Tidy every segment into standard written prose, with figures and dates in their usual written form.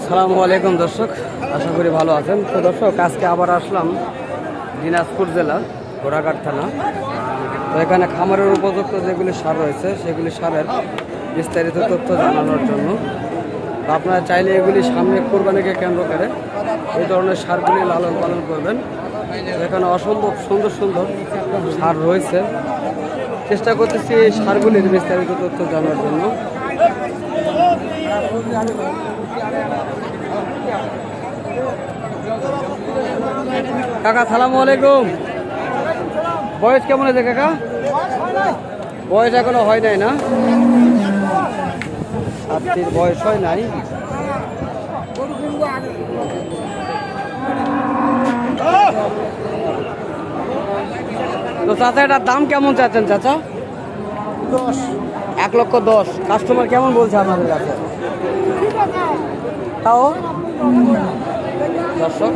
আসসালামু আলাইকুম দর্শক, আশা করি ভালো আছেন। তো দর্শক, আজকে আবার আসলাম দিনাজপুর জেলার ঘোড়াঘাট থানা। তো এখানে খামারের উপযুক্ত যেগুলি সার রয়েছে সেগুলি সারের বিস্তারিত তথ্য জানানোর জন্য। তো আপনারা চাইলে এগুলি সামনে কোরবানিকে কেন্দ্র করে এই ধরনের সারগুলি লালন পালন করবেন। তো এখানে অসম্ভব সুন্দর সুন্দর সার রয়েছে, চেষ্টা করতেছি এই সারগুলির বিস্তারিত তথ্য জানার জন্য। কাকা সালামু আলাইকুম, বয়স কেমন আছে কাকা? বয়স এখনো হয় নাই না? সাতটির বয়স হয় নাই। তো চাচা, এটার দাম কেমন চাচ্ছেন চাচা? 1,10,000। কাস্টমার কেমন বলছে আপনাদের কাছে? তাও দর্শক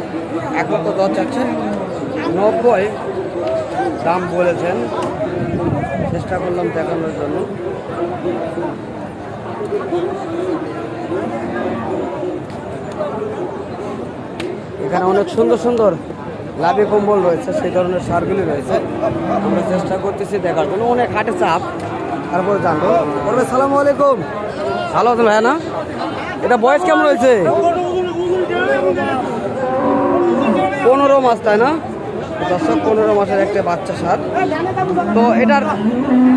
1,10,000 চাচ্ছে, 90 দাম বলেছেন। চেষ্টা করলাম দেখানোর জন্য। এখানে অনেক সুন্দর সুন্দর লাভি কম্বল রয়েছে, সেই ধরনের সারগুলি রয়েছে। আমরা চেষ্টা করতেছি দেখার জন্য। অনেক হাটে চাপ, তারপরে জানবো। বলবে সালামু আলাইকুম, ভালো আছেন ভাই? না, এটা বয়স কেমন হয়েছে? 15 মাস, তাই না দর্শক? 15 মাসের একটা বাচ্চা সার। তো এটার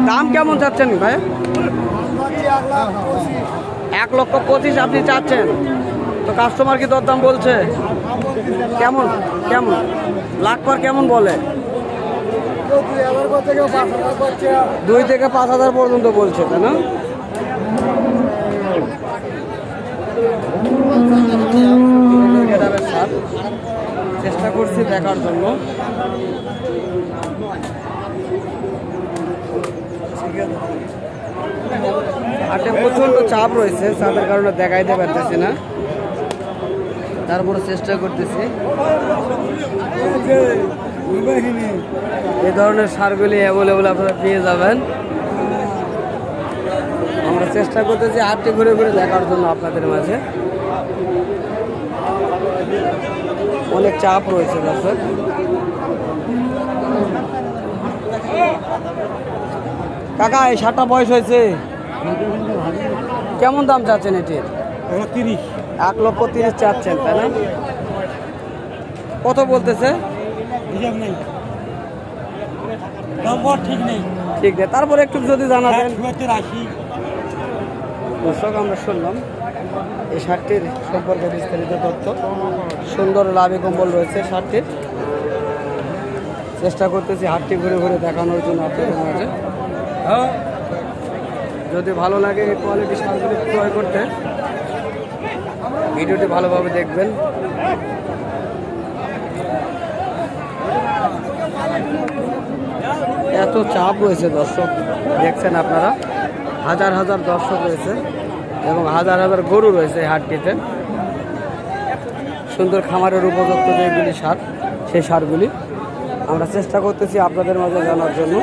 দাম কেমন চাচ্ছেন ভাই? 1,25,000 আপনি চাচ্ছেন। তো কাস্টমার কি দরদাম বলছে? কেমন কেমন লাখ পর কেমন বলে? 2 থেকে 5,000 পর্যন্ত বলছে, তাই না? চেষ্টা করছি দেখার জন্য। হাটে প্রচন্ড চাপ রয়েছে, চাপের কারণে দেখাইতে পারতেছি না, তারপরে চেষ্টা করতেছি। এই ধরনের সারগুলি অ্যাভেলেবল আপনারা পেয়ে যাবেন। আমরা চেষ্টা করতেছি হাটটি ঘুরে ঘুরে দেখার জন্য আপনাদের মাঝে। অনেক চাপ রয়েছে দর্শক। কাকা, এই সারটা বয়স হয়েছে, কেমন দাম চাচ্ছেন এটির? 1,30,000 চাচ্ছেন, তাই না? কত বলতেছে? ঠিক নেই, তারপরে একটু যদি জানাবেন। দর্শক, আমরা শুনলাম এই শার্টটির সম্পর্কে বিস্তারিত তথ্য। সুন্দর লাভি কম্বল রয়েছে শার্টটির। চেষ্টা করতেছি হাটটি ঘুরে ঘুরে দেখানোর জন্য আপনাদের মাঝে। যদি ভালো লাগে এই কোয়ালিটি সারগুলি ক্রয় করতে, ভিডিওটি ভালোভাবে দেখবেন। এত চাপ রয়েছে দর্শক, দেখছেন আপনারা, হাজার হাজার দর্শক রয়েছে এবং হাজার হাজার গরু রয়েছে এই হাটটিতে। সুন্দর খামারের উপযুক্ত যেগুলি সার, সেই সারগুলি আমরা চেষ্টা করতেছি আপনাদের মাঝে জানার জন্য।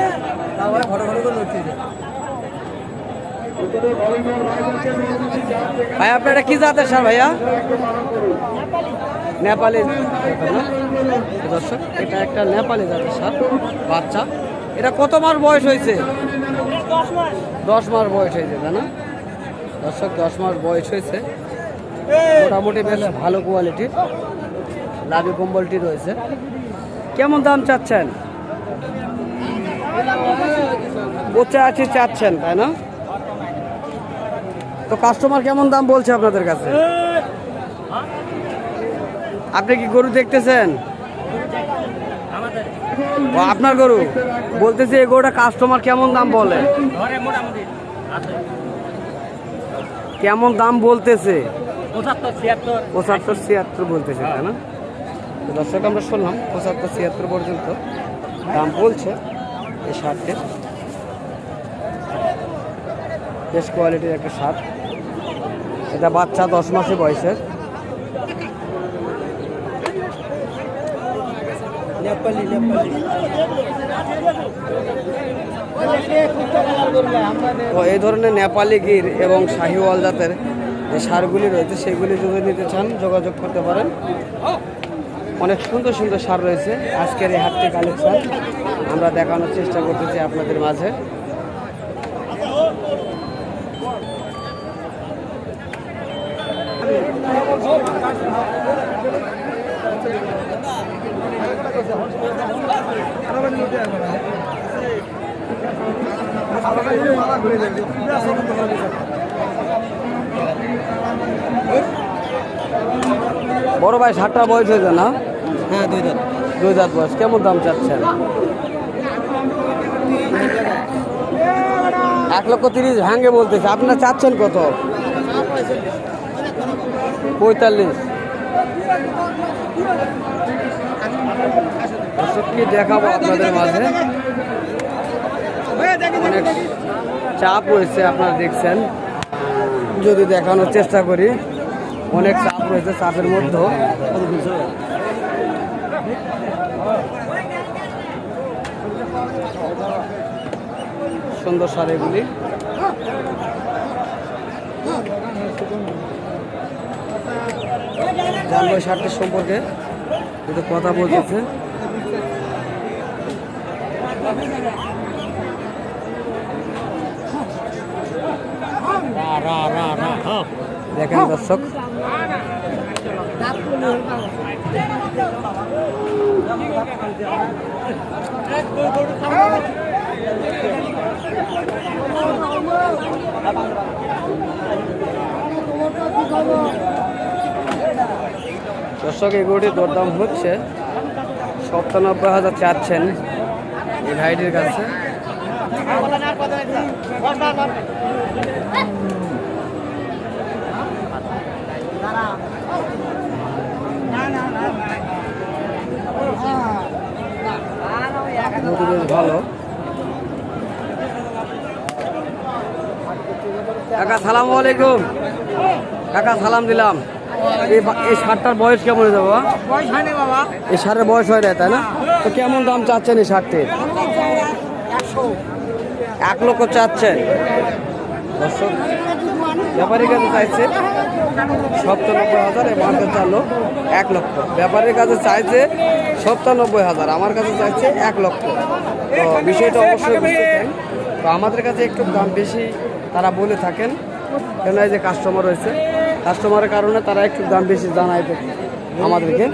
ভাই, আপনারা কি জাতের সার ভাইয়া? নেপালি দর্শক, এটা একটা নেপালি জাতের সার বাচ্চা। এটা কত মাস বয়স হয়েছে? 10 মাস বয়স হয়েছে, তাই না দর্শক? 10 মাস বয়স হয়েছে। মোটামুটি বেশ ভালো কোয়ালিটির লাভি কম্বলটি রয়েছে। কেমন দাম চাচ্ছেন? 85 চাচ্ছেন, তাই না? তো কাস্টমার কেমন দাম বলছে আপনাদের কাছে? আপনি কি গরু দেখতেছেন? আপনার গরু বলতেছে এই গরুটা কাস্টমার কেমন দাম বলে? কেমন দাম বলতেছে? 75-76 বলতেছে, তাই না? দর্শক, আমরা শুনলাম 75-76 পর্যন্ত দাম বলছে এই শার্টের। বেশ কোয়ালিটির একটা শার্ট। এটা বাচ্চা, 10 মাসে বয়সের। তো এই ধরনের নেপালি গির এবং শাহিওয়াল জাতের যে সারগুলি রয়েছে সেগুলি যদি নিতে চান যোগাযোগ করতে পারেন। অনেক সুন্দর সুন্দর সার রয়েছে। আজকের এই হাটটি কালেকশন আমরা দেখানোর চেষ্টা করতেছি আপনাদের মাঝে। বড় ভাই সারটা বয়স হয়েছে না? হ্যাঁ, 2 দাঁত। 2 দাঁত বয়স। কেমন দাম চাচ্ছেন? 1,30,000 ভাঙে বলতেছে, আপনারা চাচ্ছেন কত? 45। কি দেখাবো আপনাদের মাঝে, অনেক চাপ রয়েছে আপনারা দেখছেন। যদি দেখানোর চেষ্টা করি, অনেক চাপ রয়েছে, চাপের মধ্যেও সুন্দর সার এগুলি। জানবো সারটির সম্পর্কে একটু কথা বলতেছে। দেখেন দর্শক, দর্শক এই গরুটির দরদাম হচ্ছে 97,000 চাচ্ছেন এই ভাইটির কাছে। বেশ ভালো। কাকা সালাম আলাইকুম। কাকা সালাম দিলাম। এই সারটার বয়স কেমন হয়ে যাবো? এই সারের বয়স হয় না, তাই না? তো কেমন দাম চাচ্ছেন এই সারটির? 1 লক্ষ চাচ্ছেন। দর্শক ব্যাপারীর কাছে চাইছে 97,000, এ মার্কেট চালো 1 লক্ষ। ব্যাপারীর কাছে চাইছে 97,000, আমার কাছে চাইছে 1 লক্ষ। তো বিষয়টা অবশ্যই বুঝতেছেন। তো আমাদের কাছে একটু দাম বেশি তারা বলে থাকেন, কেন এই যে কাস্টমার রয়েছে, কাস্টমারের কারণে তারা একটু দাম বেশি জানায় আমাদেরকে।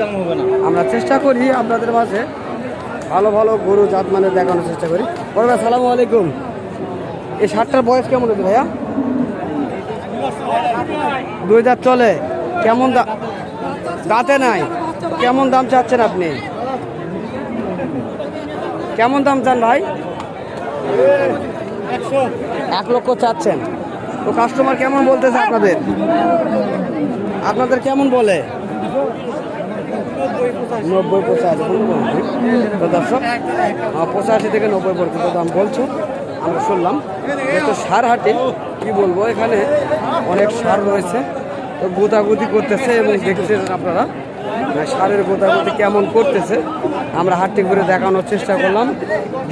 আমরা চেষ্টা করি আপনাদের মাঝে ভালো ভালো গরু জাত মানে দেখানোর চেষ্টা করি। বড় ভাই সালামু আলাইকুম। এই সারটার বয়স কেমন হচ্ছে ভাইয়া? 2 দাঁত চলে। কেমন দাঁতে নাই? কেমন দাম চাচ্ছেন আপনি? কেমন দাম চান ভাই? 1 লক্ষ চাচ্ছেন। তো কাস্টমার কেমন বলতেছে আপনাদের? আপনাদের কেমন বলে? 90-85। তো দর্শক 85 থেকে 90 পর্যন্ত দাম বলছো, আমরা শুনলাম। তো সার হাটে কি বলবো, এখানে অনেক সার রয়েছে, তো গোতাগুতি করতেছে এবং দেখছেন আপনারা সারের গোতাগুতি কেমন করতেছে। আমরা হাটটি ঘুরে দেখানোর চেষ্টা করলাম।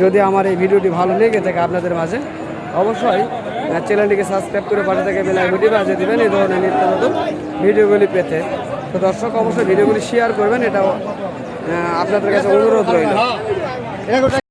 যদি আমার এই ভিডিওটি ভালো লেগে থাকে আপনাদের মাঝে, অবশ্যই চ্যানেলটিকে সাবস্ক্রাইব করে পাশে থেকে বেল আইকনটি বাজিয়ে দেবেন এই ধরনের নিত্য নতুন ভিডিওগুলি পেতে। তো দর্শক অবশ্যই ভিডিওগুলি শেয়ার করবেন, এটাও আপনাদের কাছে অনুরোধ রইল।